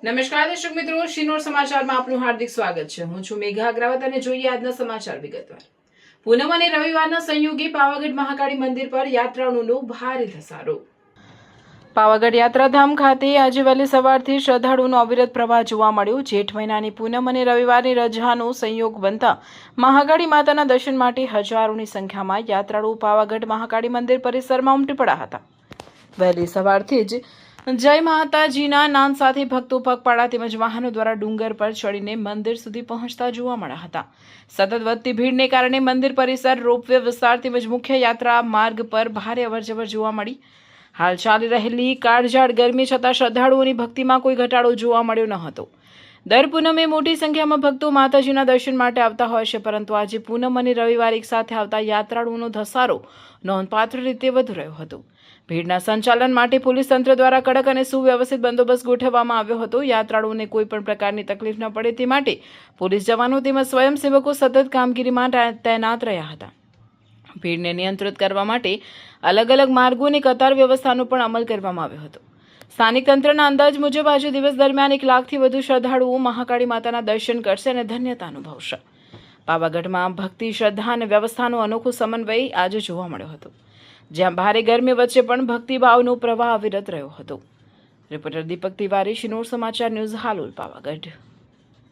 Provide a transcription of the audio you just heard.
નમસ્કાર દર્શક મિત્રો, શિનોર સમાચારમાં આપનું હાર્દિક સ્વાગત છે. હું છું મેઘા અગ્રવાલ અને જોઈએ આજના સમાચાર વિગતવાર. પૂનમ અને રવિવારના સંયોગે પાવાગઢ મહાકાળી મંદિર પર યાત્રાળુઓનો ભારે ધસારો. પાવાગઢ યાત્રાધામ ખાતે આજે વહેલી સવારથી શ્રદ્ધાળુઓનો અવિરત પ્રવાહ જોવા મળ્યો. જેઠ મહિનાની પૂનમ અને રવિવારની રજાનો સંયોગ બનતા મહાકાળી માતાના દર્શન માટે હજારોની સંખ્યામાં યાત્રાળુઓ પાવાગઢ મહાકાળી મંદિર પરિસરમાં ઉમટી પડ્યા હતા. વહેલી સવારથી જ જય માતાજીના નાદ સાથે ભક્તો પગપાળા તેમજ વાહનો દ્વારા ડુંગર પર ચડીને મંદિર સુધી પહોંચતા જોવા મળ્યા હતા. સતત વધતી ભીડને કારણે મંદિર પરિસર, રોપવે વિસ્તાર તેમજ મુખ્ય યાત્રા માર્ગ પર ભારે અવરજવર જોવા મળી. હાલ ચાલી રહેલી કાળઝાળ ગરમી છતાં શ્રદ્ધાળુઓની ભક્તિમાં કોઈ ઘટાડો જોવા મળ્યો ન હતો. દર પૂનમે મોટી સંખ્યામાં ભક્તો માતાજીના દર્શન માટે આવતા હોય છે, પરંતુ આજે પૂનમ અને રવિવાર એક સાથે આવતા યાત્રાળુઓનો ધસારો નોંધપાત્ર રીતે વધુ રહ્યો હતો. ભીડના સંચાલન માટે પોલીસ તંત્ર દ્વારા કડક અને સુવ્યવસ્થિત બંદોબસ્ત ગોઠવવામાં આવ્યો હતો. યાત્રાળુઓને કોઈ પણ પ્રકારની તકલીફ ન પડે તે માટે પોલીસ જવાનો તેમજ સ્વયંસેવકો સતત કામગીરીમાં તૈનાત રહ્યા હતા. ભીડને નિયંત્રિત કરવા માટે અલગ અલગ માર્ગો અને કતાર વ્યવસ્થાનો પણ અમલ કરવામાં આવ્યો હતો. સ્થાનિક તંત્રના અંદાજ મુજબ આજે દિવસ દરમિયાન 1 લાખથી વધુ શ્રદ્ધાળુઓ મહાકાળી માતાના દર્શન કરશે અને ધન્યતા અનુભવશે. પાવાગઢમાં ભક્તિ, શ્રદ્ધા અને વ્યવસ્થાનો અનોખો સમન્વય આજે જોવા મળ્યો હતો, જ્યાં ભારે ગરમી વચ્ચે પણ ભક્તિભાવનો પ્રવાહ અવિરત રહ્યો હતો. રિપોર્ટર દીપક તિવારી, શિનોર સમાચાર ન્યૂઝ, હાલોલ, પાવાગઢ.